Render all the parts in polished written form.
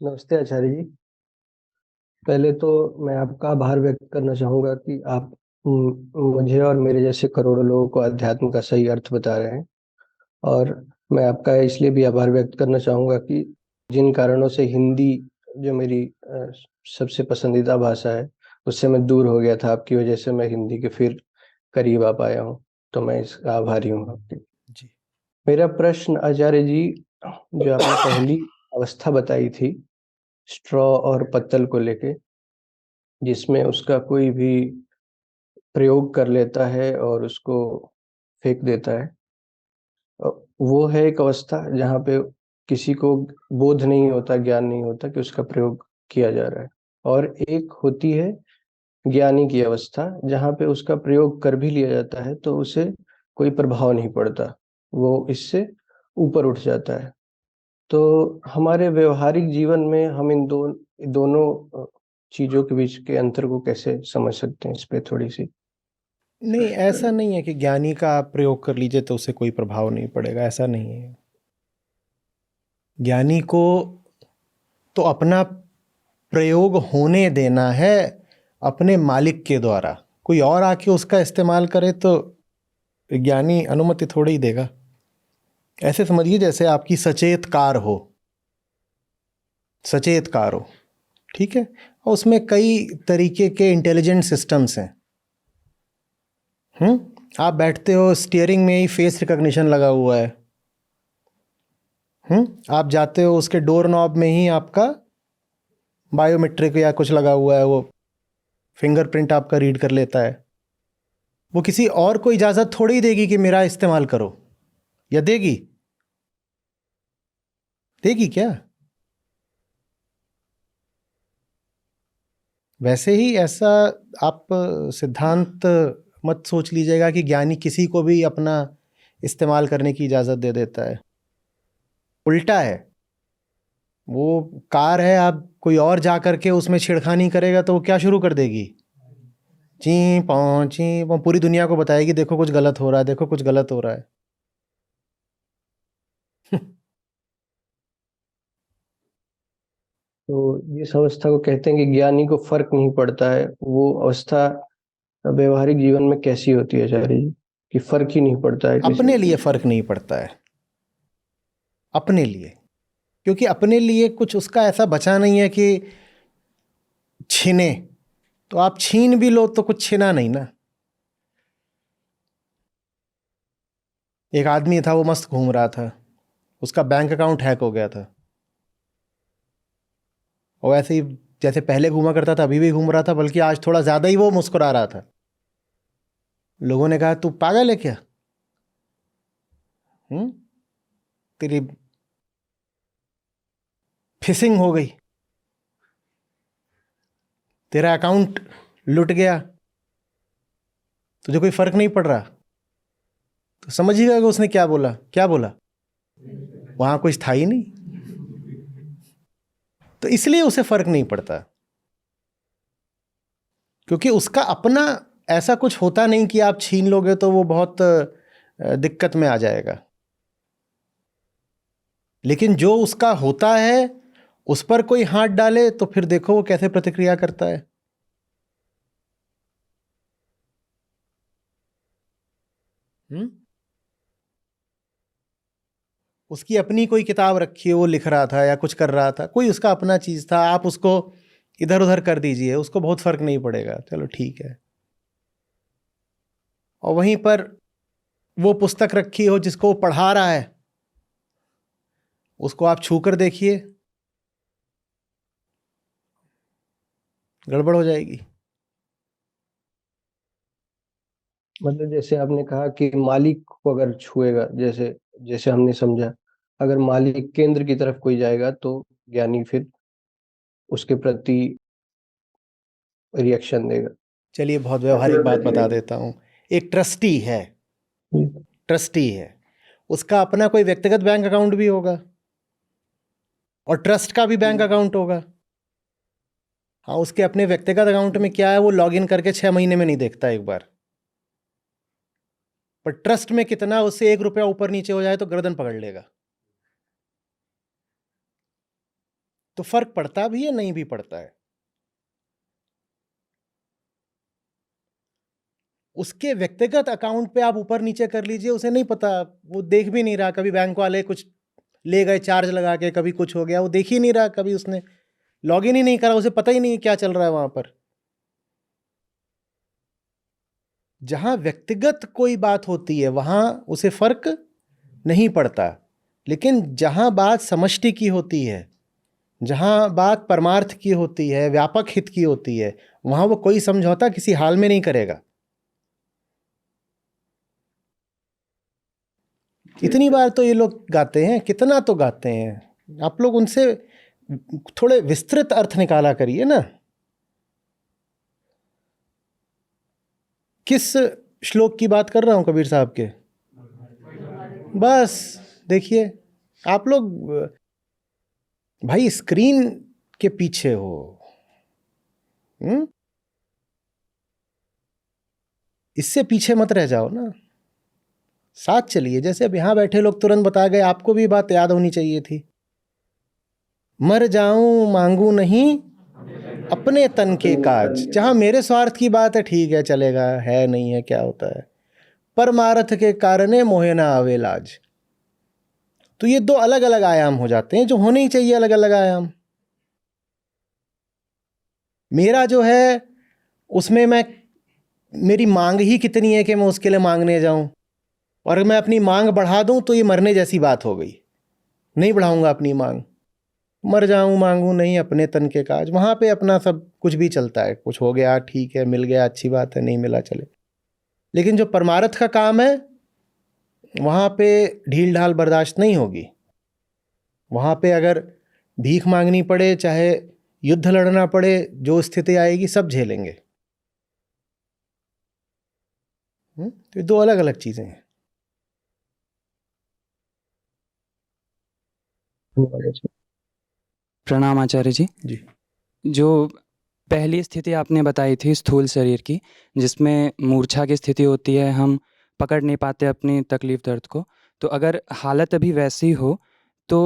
नमस्ते आचार्य जी। पहले तो मैं आपका आभार व्यक्त करना चाहूँगा कि आप मुझे और मेरे जैसे करोड़ों लोगों को अध्यात्म का सही अर्थ बता रहे हैं। और मैं आपका इसलिए भी आभार व्यक्त करना चाहूँगा कि जिन कारणों से हिंदी जो मेरी सबसे पसंदीदा भाषा है, उससे मैं दूर हो गया था, आपकी वजह से मैं हिंदी के फिर करीब आ पाया हूँ। तो मैं इसका आभारी हूँ आपकी। जी। मेरा प्रश्न आचार्य जी, जो आपने पहली अवस्था बताई थी स्ट्रॉ और पत्तल को लेके, जिसमें उसका कोई भी प्रयोग कर लेता है और उसको फेंक देता है। अ, वो है एक अवस्था जहाँ पे किसी को बोध नहीं होता, ज्ञान नहीं होता कि उसका प्रयोग किया जा रहा है। और एक होती है ज्ञानी की अवस्था, जहाँ पे उसका प्रयोग कर भी लिया जाता है तो उसे कोई प्रभाव नहीं पड़ता, वो इससे ऊपर उठ जाता है। तो हमारे व्यवहारिक जीवन में हम इन दोनों चीज़ों के बीच के अंतर को कैसे समझ सकते हैं? इस पे थोड़ी-सी नहीं, ऐसा नहीं है कि ज्ञानी का आप प्रयोग कर लीजिए तो उससे कोई प्रभाव नहीं पड़ेगा, ऐसा नहीं है। ज्ञानी को तो अपना प्रयोग होने देना है अपने मालिक के द्वारा। कोई और आके उसका इस्तेमाल करे तो ज्ञानी अनुमति थोड़ी ही देगा। ऐसे समझिए जैसे आपकी सचेत कार हो, सचेत कार हो, ठीक है, और उसमें कई तरीके के इंटेलिजेंट सिस्टम्स हैं। आप बैठते हो, स्टीयरिंग में ही फेस रिकॉग्निशन लगा हुआ है। आप जाते हो, उसके डोर नॉब में ही आपका बायोमेट्रिक या कुछ लगा हुआ है, वो फिंगरप्रिंट आपका रीड कर लेता है। वो किसी और को इजाज़त थोड़ी देगी कि मेरा इस्तेमाल करो, या देगी? देगी क्या? वैसे ही ऐसा आप सिद्धांत मत सोच लीजिएगा कि ज्ञानी किसी को भी अपना इस्तेमाल करने की इजाज़त दे देता है। उल्टा है। वो कार है, आप कोई और जा करके उसमें छेड़खानी करेगा तो वो क्या शुरू कर देगी? ची पौ, पूरी दुनिया को बताएगी देखो कुछ गलत हो रहा है, देखो कुछ गलत हो रहा है। तो इस अवस्था को कहते हैं कि ज्ञानी को फ़र्क नहीं पड़ता है। वो अवस्था व्यावहारिक जीवन में कैसी होती है आचार्य जी, कि फ़र्क ही नहीं पड़ता है किसी अपने लिए फर्क नहीं पड़ता है, अपने लिए। क्योंकि अपने लिए कुछ उसका ऐसा बचा नहीं है कि छीने, तो आप छीन भी लो तो कुछ छिना नहीं ना। एक आदमी था, वो मस्त घूम रहा था, उसका बैंक अकाउंट हैक हो गया था। और ऐसे ही जैसे पहले घूमा करता था अभी भी घूम रहा था, बल्कि आज थोड़ा ज़्यादा ही वो मुस्कुरा रहा था। लोगों ने कहा तू पागल है क्या? तेरी फिशिंग हो गई, तेरा अकाउंट लुट गया, तुझे कोई फर्क नहीं पड़ रहा। तो समझिएगा कि उसने क्या बोला, क्या बोला? वहां कुछ था ही नहीं, तो इसलिए उसे फर्क नहीं पड़ता, क्योंकि उसका अपना ऐसा कुछ होता नहीं कि आप छीन लोगे तो वो बहुत दिक्कत में आ जाएगा। लेकिन जो उसका होता है उस पर कोई हाथ डाले तो फिर देखो वो कैसे प्रतिक्रिया करता है। हम्म उसकी अपनी कोई किताब रखी है, वो लिख रहा था या कुछ कर रहा था, कोई उसका अपना चीज था, आप उसको इधर उधर कर दीजिए, उसको बहुत फर्क नहीं पड़ेगा, चलो ठीक है। और वहीं पर वो पुस्तक रखी हो जिसको वो पढ़ा रहा है, उसको आप छू कर देखिए, गड़बड़ हो जाएगी। मतलब जैसे आपने कहा कि मालिक को अगर छुएगा, जैसे जैसे हमने समझा, अगर मालिक केंद्र की तरफ कोई जाएगा तो ज्ञानी फिर उसके प्रति रिएक्शन देगा। चलिए बहुत व्यवहारिक बात बता देता हूँ। एक ट्रस्टी है, ट्रस्टी है, उसका अपना कोई व्यक्तिगत बैंक अकाउंट भी होगा और ट्रस्ट का भी बैंक अकाउंट होगा। हाँ, उसके अपने व्यक्तिगत अकाउंट में क्या है वो लॉगिन करके 6 महीने में नहीं देखता एक बार, पर ट्रस्ट में कितना, उससे 1 रुपया ऊपर नीचे हो जाए तो गर्दन पकड़ लेगा। तो फर्क पड़ता भी है, नहीं भी पड़ता है। उसके व्यक्तिगत अकाउंट पे आप ऊपर नीचे कर लीजिए, उसे नहीं पता, वो देख भी नहीं रहा। कभी बैंक वाले कुछ ले गए चार्ज लगा के, कभी कुछ हो गया, वो देख ही नहीं रहा, कभी उसने लॉगिन ही नहीं करा, उसे पता ही नहीं क्या चल रहा है वहां पर। जहां व्यक्तिगत कोई बात होती है वहां उसे फर्क नहीं पड़ता, लेकिन जहां बात समष्टि की होती है, जहां बात परमार्थ की होती है, व्यापक हित की होती है, वहां वो कोई समझौता किसी हाल में नहीं करेगा। इतनी बार तो ये लोग गाते हैं, कितना तो गाते हैं। आप लोग उनसे थोड़े विस्तृत अर्थ निकाला करिए ना। किस श्लोक की बात कर रहा हूं कबीर साहब के? बस देखिए, आप लोग भाई स्क्रीन के पीछे हो। इससे पीछे मत रह जाओ ना, साथ चलिए। जैसे अब यहां बैठे लोग तुरंत बता गए, आपको भी बात याद होनी चाहिए थी। मर जाऊं मांगू नहीं अपने तन के काज। जहां मेरे स्वार्थ की बात है ठीक है, चलेगा, है नहीं है क्या होता है। परमार्थ के कारणे मोहे ना आवे लाज। तो ये दो अलग अलग आयाम हो जाते हैं, जो होने ही चाहिए अलग अलग आयाम। मेरा जो है उसमें मेरी मांग ही कितनी है कि मैं उसके लिए मांगने जाऊं, और मैं अपनी मांग बढ़ा दूं तो ये मरने जैसी बात हो गई। नहीं बढ़ाऊंगा अपनी मांग। मर जाऊं मांगू नहीं अपने तन के काज, वहां पे अपना सब कुछ भी चलता है। कुछ हो गया ठीक है, मिल गया अच्छी बात है, नहीं मिला चले। लेकिन जो परमार्थ का काम है वहां पे ढील ढाल बर्दाश्त नहीं होगी। वहां पे अगर भीख मांगनी पड़े, चाहे युद्ध लड़ना पड़े, जो स्थिति आएगी सब झेलेंगे। तो ये दो अलग अलग चीजें हैं। प्रणाम आचार्य जी। जी। जो पहली स्थिति आपने बताई थी स्थूल शरीर की, जिसमें मूर्छा की स्थिति होती है, हम पकड़ नहीं पाते अपनी तकलीफ दर्द को, तो अगर हालत अभी वैसी हो तो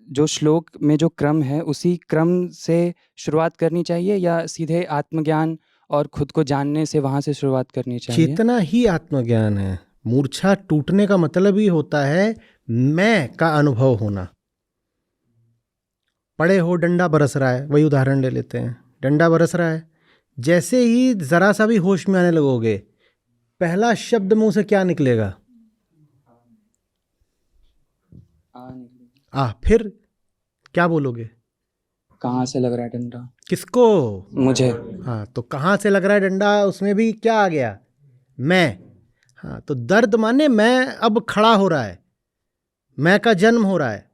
जो श्लोक में जो क्रम है उसी क्रम से शुरुआत करनी चाहिए, या सीधे आत्मज्ञान और खुद को जानने से वहाँ से शुरुआत करनी चाहिए? चेतना ही आत्मज्ञान है। मूर्छा टूटने का मतलब ही होता है मैं का अनुभव होना। पड़े हो, डंडा बरस रहा है, वही उदाहरण ले लेते हैं। डंडा बरस रहा है, जैसे ही जरा सा भी होश में आने लगोगे, पहला शब्द मुंह से क्या निकलेगा? फिर क्या बोलोगे? कहाँ से लग रहा है डंडा? किसको? मुझे। हाँ, तो कहाँ से लग रहा है डंडा, उसमें भी क्या आ गया? मैं। हाँ, तो दर्द माने मैं अब खड़ा हो रहा है, मैं का जन्म हो रहा है।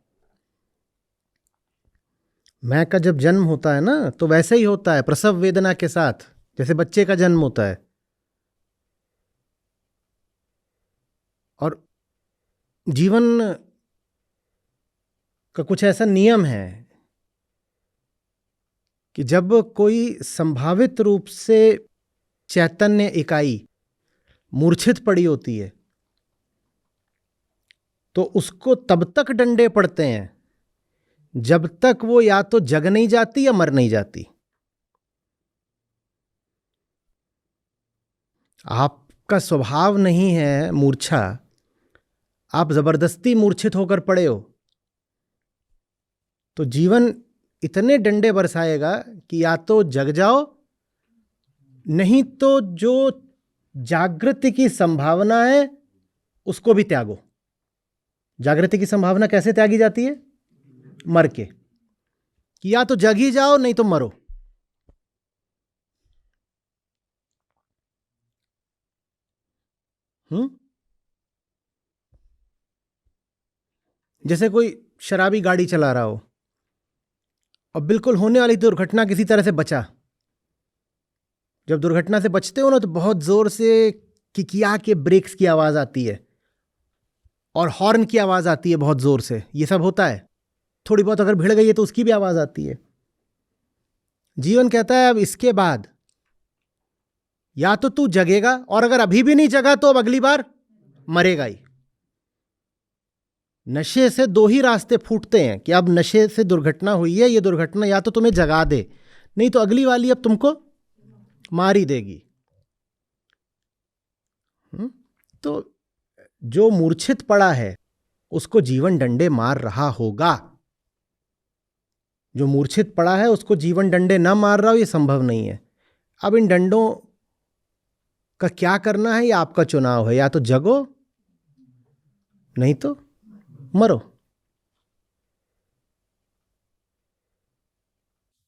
मैं का जब जन्म होता है ना, तो वैसे ही होता है प्रसव वेदना के साथ, जैसे बच्चे का जन्म होता है। और जीवन का कुछ ऐसा नियम है कि जब कोई संभावित रूप से चैतन्य इकाई मूर्छित पड़ी होती है, तो उसको तब तक डंडे पड़ते हैं जब तक वो या तो जग नहीं जाती या मर नहीं जाती। आपका स्वभाव नहीं है मूर्छा, आप जबरदस्ती मूर्छित होकर पड़े हो, तो जीवन इतने डंडे बरसाएगा कि या तो जग जाओ, नहीं तो जो जागृति की संभावना है उसको भी त्यागो। जागृति की संभावना कैसे त्यागी जाती है? मर के। कि या तो जग ही जाओ, नहीं तो मरो। जैसे कोई शराबी गाड़ी चला रहा हो और बिल्कुल होने वाली दुर्घटना किसी तरह से बचा। जब दुर्घटना से बचते हो ना, तो बहुत जोर से किकिया के ब्रेक्स की आवाज आती है और हॉर्न की आवाज आती है बहुत जोर से। ये सब होता है। थोड़ी बहुत अगर भिड़ गई है तो उसकी भी आवाज आती है। जीवन कहता है अब इसके बाद या तो तू जगेगा, और अगर अभी भी नहीं जगा तो अब अगली बार मरेगा ही। नशे से दो ही रास्ते फूटते हैं कि अब नशे से दुर्घटना हुई है, ये दुर्घटना या तो तुम्हें जगा दे, नहीं तो अगली वाली अब तुमको मार ही देगी। तो जो मूर्छित पड़ा है उसको जीवन डंडे मार रहा होगा, जो मूर्छित पड़ा है उसको जीवन डंडे ना मार रहा हो ये संभव नहीं है। अब इन डंडों का क्या करना है ये आपका चुनाव है, या तो जगो नहीं तो मरो।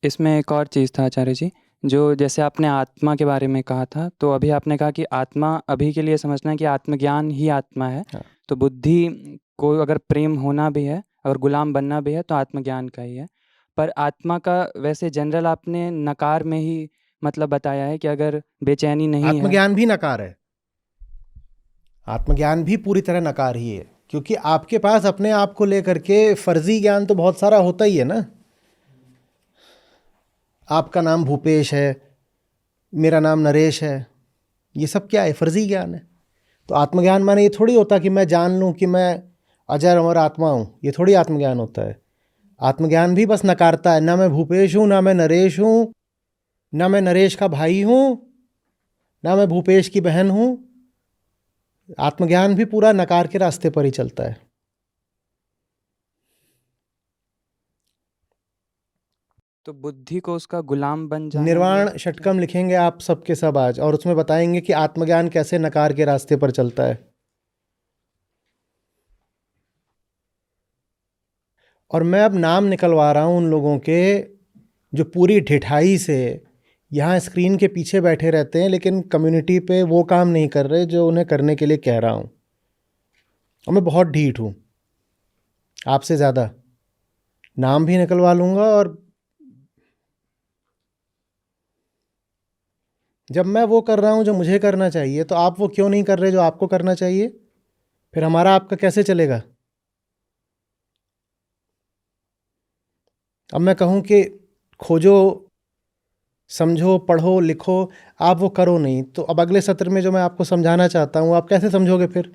इसमें एक और चीज़ था आचार्य जी, जो जैसे आपने आत्मा के बारे में कहा था, तो अभी आपने कहा कि आत्मा अभी के लिए समझना है कि आत्मज्ञान ही आत्मा है। हाँ। तो बुद्धि को अगर प्रेम होना भी है और गुलाम बनना भी है तो आत्मज्ञान का ही है। पर आत्मा का वैसे जनरल आपने नकार में ही मतलब बताया है कि अगर बेचैनी नहीं है। आत्मज्ञान भी नकार है, आत्मज्ञान भी पूरी तरह नकार ही है, क्योंकि आपके पास अपने आप को लेकर के फर्जी ज्ञान तो बहुत सारा होता ही है ना। आपका नाम भूपेश है, मेरा नाम नरेश है, ये सब क्या है? फर्जी ज्ञान है। तो आत्मज्ञान माने ये थोड़ी होता कि मैं जान लूँ कि मैं अजर अमर आत्मा हूँ, ये थोड़ी आत्मज्ञान होता है। आत्मज्ञान भी बस नकारता है, ना मैं भूपेश हूँ, ना मैं नरेश हूँ, ना मैं नरेश का भाई हूँ, ना मैं भूपेश की बहन हूँ। आत्मज्ञान भी पूरा नकार के रास्ते पर ही चलता है। तो बुद्धि को उसका गुलाम बन जाना, निर्वाण ये षटकम लिखेंगे आप सबके सब आज, और उसमें बताएंगे कि आत्मज्ञान कैसे नकार के रास्ते पर चलता है। और मैं अब नाम निकलवा रहा हूं उन लोगों के जो पूरी ढिठाई से यहाँ स्क्रीन के पीछे बैठे रहते हैं लेकिन कम्युनिटी पे वो काम नहीं कर रहे जो उन्हें करने के लिए कह रहा हूँ। और मैं बहुत ढीठ हूँ आपसे ज़्यादा, नाम भी निकलवा लूँगा। और जब मैं वो कर रहा हूँ जो मुझे करना चाहिए, तो आप वो क्यों नहीं कर रहे जो आपको करना चाहिए? फिर हमारा आपका कैसे चलेगा? अब मैं कहूँ कि खोजो, समझो, पढ़ो, लिखो, आप वो करो नहीं, तो अब अगले सत्र में जो मैं आपको समझाना चाहता हूँ आप कैसे समझोगे फिर?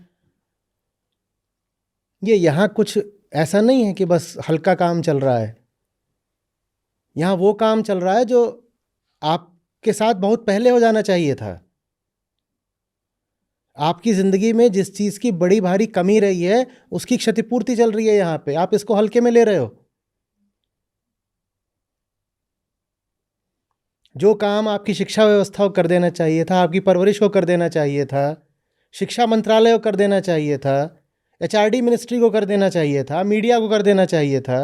ये यहाँ कुछ ऐसा नहीं है कि बस हल्का काम चल रहा है, यहाँ वो काम चल रहा है जो आपके साथ बहुत पहले हो जाना चाहिए था। आपकी ज़िंदगी में जिस चीज़ की बड़ी भारी कमी रही है उसकी क्षतिपूर्ति चल रही है यहाँ पे, आप इसको हल्के में ले रहे हो। जो काम आपकी शिक्षा व्यवस्था को कर देना चाहिए था, आपकी परवरिश को कर देना चाहिए था, शिक्षा मंत्रालय को कर देना चाहिए था, HRD मिनिस्ट्री को कर देना चाहिए था, मीडिया को कर देना चाहिए था,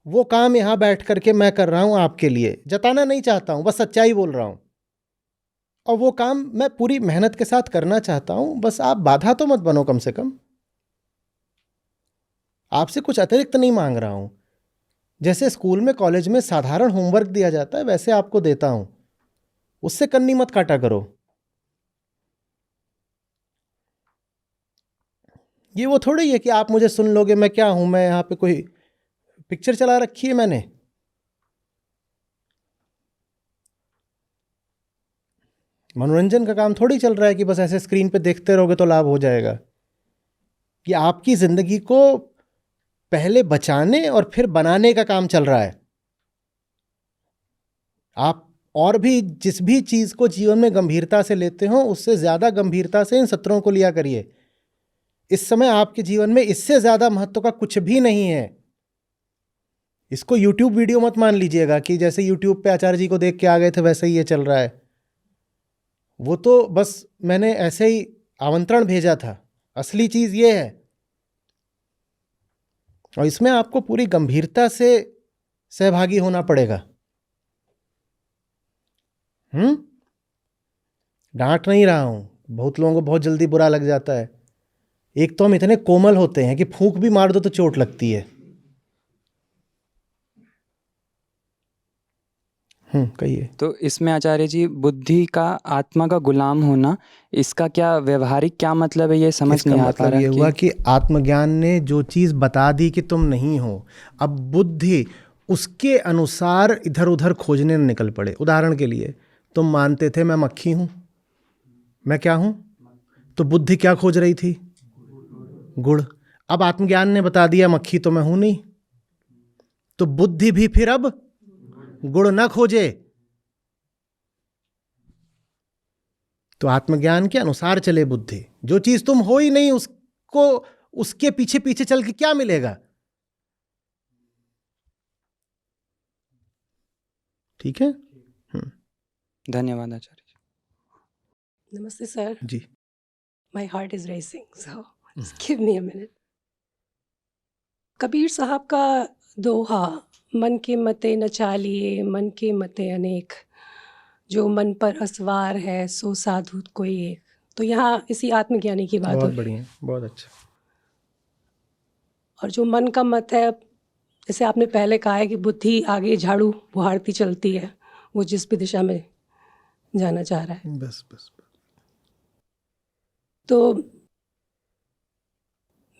वो काम यहाँ बैठ करके मैं कर रहा हूँ आपके लिए। जताना नहीं चाहता हूँ, बस सच्चाई बोल रहा हूँ। और वो काम मैं पूरी मेहनत के साथ करना चाहता हूँ, बस आप बाधा तो मत बनो। कम से कम आपसे कुछ अतिरिक्त नहीं मांग रहा हूँ। जैसे स्कूल में कॉलेज में साधारण होमवर्क दिया जाता है वैसे आपको देता हूँ, उससे कन्नी मत काटा करो। ये वो थोड़ी है कि आप मुझे सुन लोगे, मैं क्या हूं, मैं यहाँ पे कोई पिक्चर चला रखी है मैंने? मनोरंजन का काम थोड़ी चल रहा है कि बस ऐसे स्क्रीन पे देखते रहोगे तो लाभ हो जाएगा। कि आपकी जिंदगी को पहले बचाने और फिर बनाने का काम चल रहा है। आप और भी जिस भी चीज को जीवन में गंभीरता से लेते हो उससे ज्यादा गंभीरता से इन सत्रों को लिया करिए। इस समय आपके जीवन में इससे ज्यादा महत्व का कुछ भी नहीं है। इसको YouTube वीडियो मत मान लीजिएगा कि जैसे YouTube पे आचार्य जी को देख के आ गए थे वैसे ही ये चल रहा है। वो तो बस मैंने ऐसे ही आमंत्रण भेजा था, असली चीज ये है। और इसमें आपको पूरी गंभीरता से सहभागी होना पड़ेगा। डांट नहीं रहा हूं, बहुत लोगों को बहुत जल्दी बुरा लग जाता है। एक तो हम इतने कोमल होते हैं कि फूंक भी मार दो तो चोट लगती है। कहिए। तो इसमें आचार्य जी बुद्धि का आत्मा का गुलाम होना, इसका क्या व्यवहारिक क्या मतलब है, ये समझ इसका नहीं आ पा मतलब रहा ये हुआ कि आत्मज्ञान ने जो चीज बता दी कि तुम नहीं हो, अब बुद्धि उसके अनुसार इधर उधर खोजने न निकल पड़े। उदाहरण के लिए तुम मानते थे मैं मक्खी हूं, मैं क्या हूं? तो बुद्धि क्या खोज रही थी? गुड़। अब आत्मज्ञान ने बता दिया मक्खी तो मैं हूं नहीं, तो बुद्धि भी फिर अब गुण न खोजे। तो आत्मज्ञान के अनुसार चले बुद्धि। जो चीज तुम हो ही नहीं उसको, उसके पीछे पीछे चल के क्या मिलेगा? ठीक है। धन्यवाद आचार्य जी। Namaste, sir. Ji. My heart is racing, so just give me a minute. Kabir साहब का दोहा, मन के मते न चालिए, मन के मते अनेक, जो मन पर असवार है सो साधु कोई एक। तो यहाँ इसी आत्मज्ञानी की बात हो बहुत रही है। बढ़िया, बहुत अच्छा। और जो मन का मत है, जैसे आपने पहले कहा है कि बुद्धि आगे झाड़ू बुहारती चलती है, वो जिस भी दिशा में जाना चाह रहा है। बस बस। तो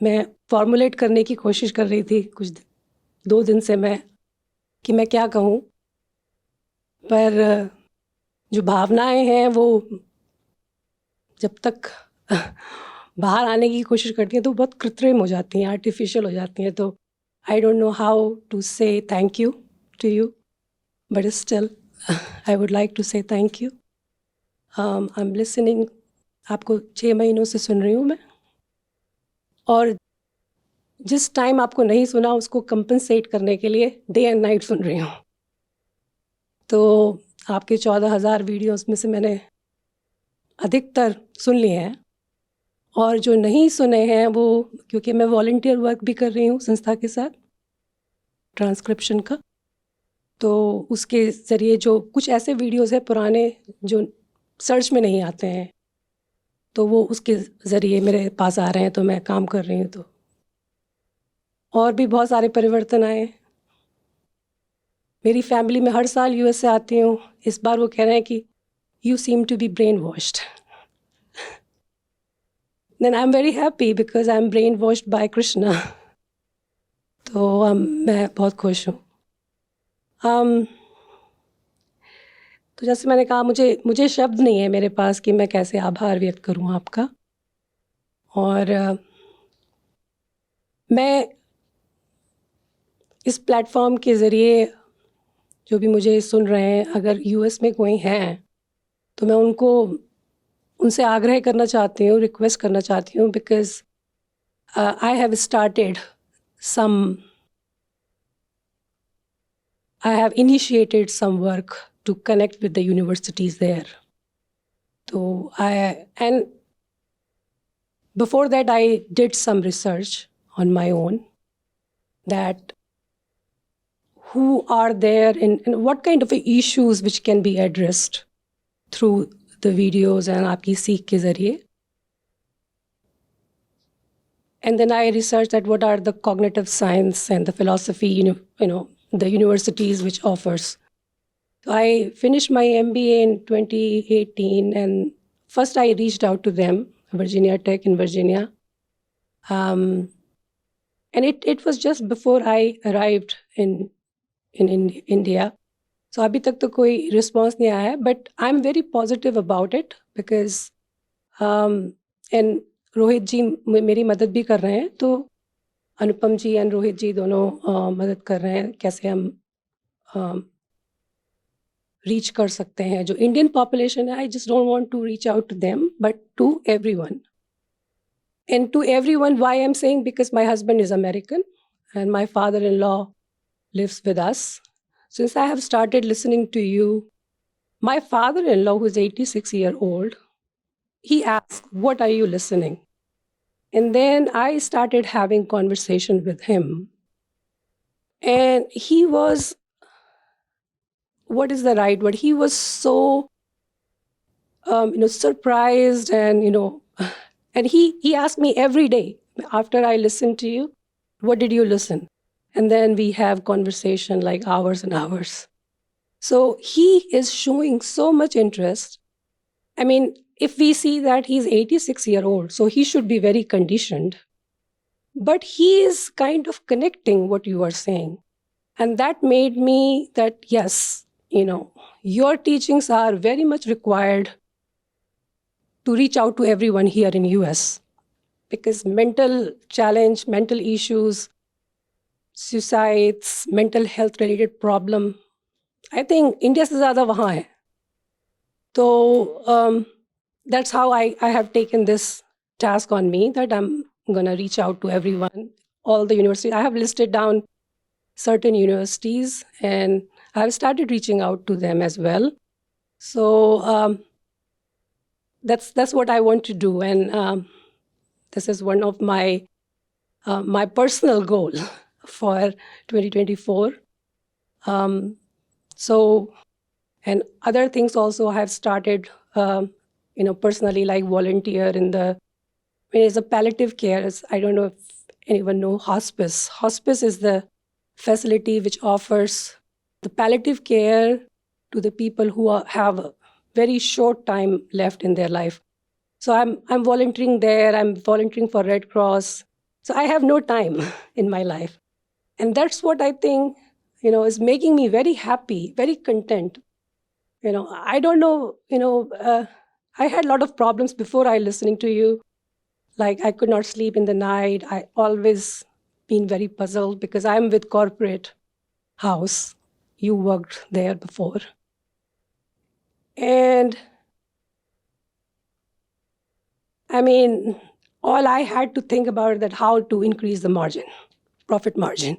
मैं फॉर्मुलेट करने की कोशिश कर रही थी कुछ 2 दिन से कि मैं क्या कहूँ, पर जो भावनाएं हैं वो जब तक बाहर आने की कोशिश करती हैं तो बहुत कृत्रिम हो जाती हैं, आर्टिफिशियल हो जाती हैं। तो I don't know how to say thank you to you, but still I would like to say thank you. I am listening, आपको 6 महीनों से सुन रही हूँ मैं, और जिस टाइम आपको नहीं सुना उसको कंपनसेट करने के लिए डे एंड नाइट सुन रही हूँ। तो आपके 14,000 वीडियोस में से मैंने अधिकतर सुन लिए हैं, और जो नहीं सुने हैं वो, क्योंकि मैं वॉलंटियर वर्क भी कर रही हूँ संस्था के साथ ट्रांसक्रिप्शन का, तो उसके ज़रिए जो कुछ ऐसे वीडियोस हैं पुराने जो सर्च में नहीं आते हैं, तो वो उसके ज़रिए मेरे पास आ रहे हैं, तो मैं काम कर रही हूँ। तो और भी बहुत सारे परिवर्तन आए। मेरी फैमिली में हर साल यूएस से आती हूँ, इस बार वो कह रहे हैं कि you seem to be brain washed. Then I am very happy because I am brain washed by Krishna. तो मैं बहुत खुश हूँ। तो जैसे मैंने कहा, मुझे शब्द नहीं है मेरे पास कि मैं कैसे आभार व्यक्त करूँ आपका। और मैं इस प्लेटफॉर्म के ज़रिए जो भी मुझे सुन रहे हैं, अगर यूएस में कोई हैं तो मैं उनसे आग्रह करना चाहती हूँ, रिक्वेस्ट करना चाहती हूँ, because I have started I have initiated some work to connect with the universities there. So and before that I did some research on my own, that who are there and what kind of issues which can be addressed through the videos and aapki seekh ke zariye. And then I researched that what are the cognitive science and the philosophy, the universities which offers. So I finished my MBA in 2018, and first I reached out to them, Virginia Tech in Virginia. And it was just before I arrived in India. So abhi tak to koi response nahi aaya hai, but I'm very positive about it because and Rohit ji मेरी मदद भी कर रहे हैं। तो अनुपम जी और रोहित जी दोनों मदद कर रहे हैं कैसे हम रीच कर सकते हैं जो इंडियन पॉपुलेशन है। I just don't want to reach out to them but to everyone, and to everyone why I am saying, because my husband is American and my father in law lives with us. Since I have started listening to you, my father-in-law, who is 86-year-old, he asked, "What are you listening?" And then I started having conversation with him. And he was, what is the right word? He was so, surprised, and, and he asked me every day, after I listened to you, what did you listen? And then we have conversation like hours and hours. So he is showing so much interest. I mean, if we see that he's 86-year-old, so he should be very conditioned. But he is kind of connecting what you are saying. And that made me that, yes, your teachings are very much required to reach out to everyone here in US. because mental challenge, mental issues, suicides, mental health related problem, I think India se zyada wahan hai. So that's how I have taken this task on me, that I'm going to reach out to everyone, all the universities. I have listed down certain universities and I've started reaching out to them as well. So that's what I want to do. And this is one of my my personal goal for 2024. So, and other things also I have started, personally, like volunteer in it's a palliative care. I don't know if anyone know hospice. Hospice is the facility which offers the palliative care to the people who have a very short time left in their life. So I'm volunteering there. I'm volunteering for Red Cross. So I have no time in my life. And that's what I think, is making me very happy, very content. I don't know, I had a lot of problems before I listening to you. Like I could not sleep in the night. I always been very puzzled because I'm with corporate house. You worked there before. And I mean, all I had to think about is that how to increase the margin, profit margin.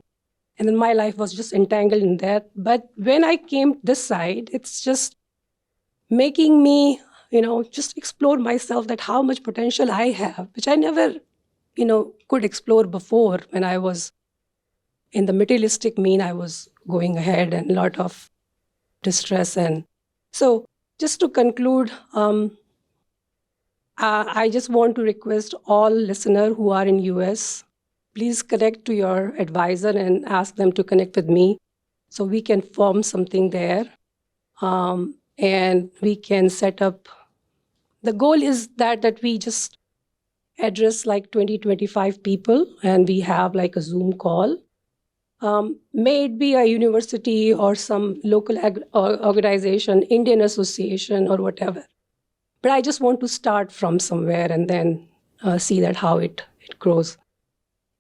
And then my life was just entangled in that. But when I came this side, it's just making me, just explore myself, that how much potential I have, which I never, could explore before. When I was in the materialistic mean, I was going ahead and a lot of distress. And so just to conclude, I just want to request all listeners who are in US, please connect to your advisor and ask them to connect with me so we can form something there. And we can set up. The goal is that we just address like 20-25 people and we have like a Zoom call. May it be a university or some local organization, Indian association or whatever. But I just want to start from somewhere and then see that how it grows.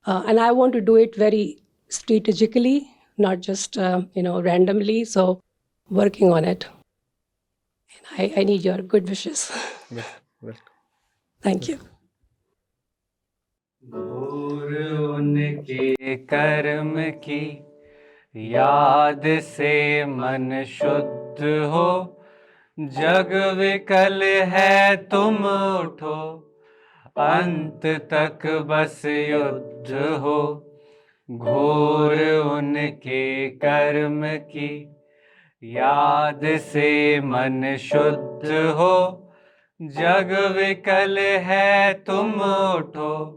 And I want to do it very strategically, not just randomly. So working on it. And I need your good wishes. Welcome. Thank you. घोर उनके कर्म की याद से मन शुद्ध हो, जग विकल है तुम उठो, अंत तक बस युद्ध हो। घोर उनके कर्म की याद से मन शुद्ध हो, जग विकल है तुम उठो,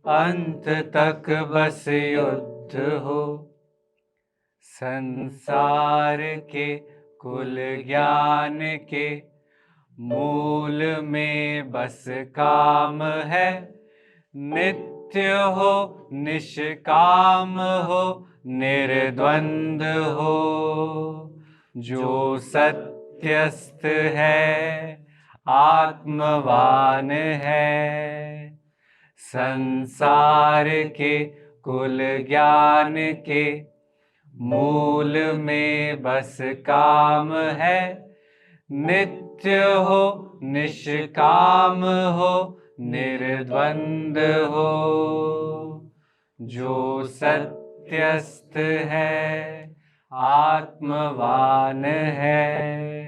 अंत तक बस युद्ध हो। संसार के कुल ज्ञान के मूल में बस काम है, नित्य हो निष्काम हो निर्द्वंद हो। जो सत्यस्थ है आत्मवान है, संसार के कुल ज्ञान के मूल में बस काम है, नित्य हो निष्काम हो निर्द्वंद हो। जो सत्यस्थ है आत्मवान है,